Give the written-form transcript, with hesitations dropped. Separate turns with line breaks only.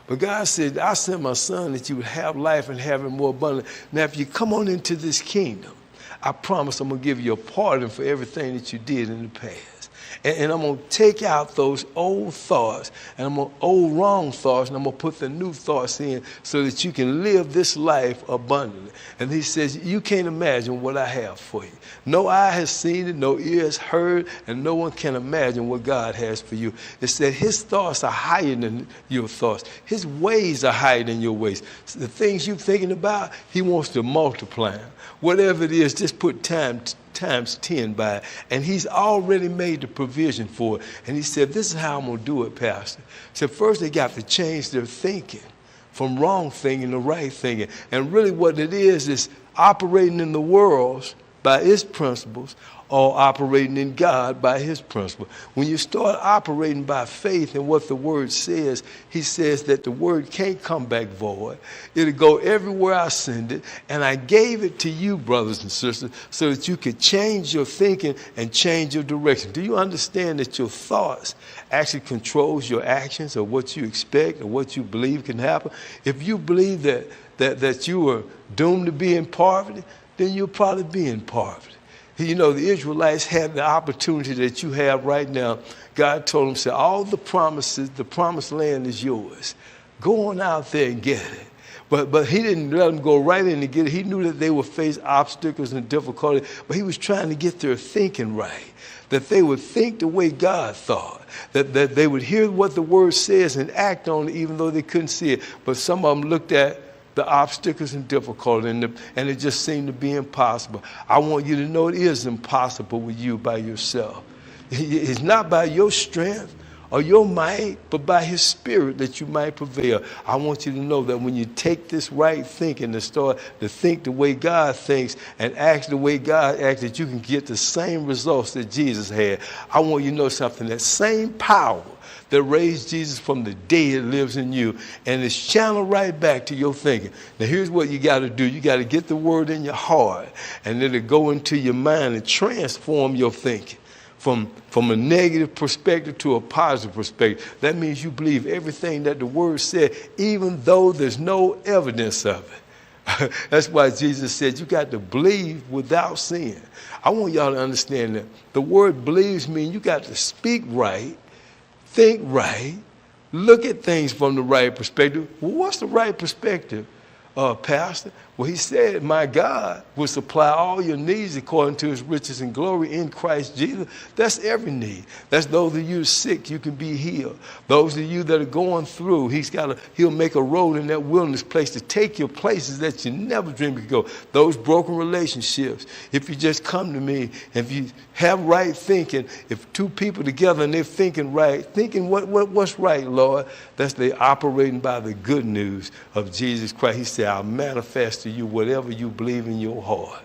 But God said, I sent my son that you would have life and have it more abundantly. Now, if you come on into this kingdom, I promise I'm going to give you a pardon for everything that you did in the past. And I'm going to take out those old thoughts and old wrong thoughts, and I'm going to put the new thoughts in so that you can live this life abundantly. And he says, you can't imagine what I have for you. No eye has seen it, no ear has heard, and no one can imagine what God has for you. It said his thoughts are higher than your thoughts. His ways are higher than your ways. So the things you're thinking about, he wants to multiply them. Whatever it is, just put times 10 by it. And he's already made the provision for it. And he said, this is how I'm going to do it, Pastor. So first they got to change their thinking from wrong thinking to right thinking. And really what it is operating in the world by its principles or operating in God by his principle. When you start operating by faith in what the word says, he says that the word can't come back void. It'll go everywhere I send it. And I gave it to you, brothers and sisters, so that you could change your thinking and change your direction. Do you understand that your thoughts actually controls your actions or what you expect or what you believe can happen? If you believe that you are doomed to be in poverty, then you'll probably be in poverty. You know, the Israelites had the opportunity that you have right now. God told them, say, all the promises, the promised land is yours. Go on out there and get it. But he didn't let them go right in and get it. He knew that they would face obstacles and difficulty, but he was trying to get their thinking right, that they would think the way God thought, that they would hear what the word says and act on it even though they couldn't see it. But some of them looked at the obstacles and difficulty, and it just seemed to be impossible. I want you to know it is impossible with you by yourself. It's not by your strength or your might, but by his spirit that you might prevail. I want you to know that when you take this right thinking and start to think the way God thinks and act the way God acts, that you can get the same results that Jesus had. I want you to know something, that same power that raised Jesus from the dead lives in you, and it's channeled right back to your thinking. Now here's what you got to do. You got to get the word in your heart, and then it go into your mind and transform your thinking from a negative perspective to a positive perspective. That means you believe everything that the word said, even though there's no evidence of it. That's why Jesus said you got to believe without sin. I want y'all to understand that the word believes means you got to speak right, think right, look at things from the right perspective. Well, what's the right perspective, Pastor? Well, he said, my God will supply all your needs according to his riches and glory in Christ Jesus. That's every need. That's those of you sick, you can be healed. Those of you that are going through, he'll make a road in that wilderness place to take you places that you never dreamed you could go. Those broken relationships, if you just come to me, if you have right thinking, if two people together and they're thinking right, thinking what's right, Lord, that's they operating by the good news of Jesus Christ. He said, I'll manifest to you whatever you believe in your heart.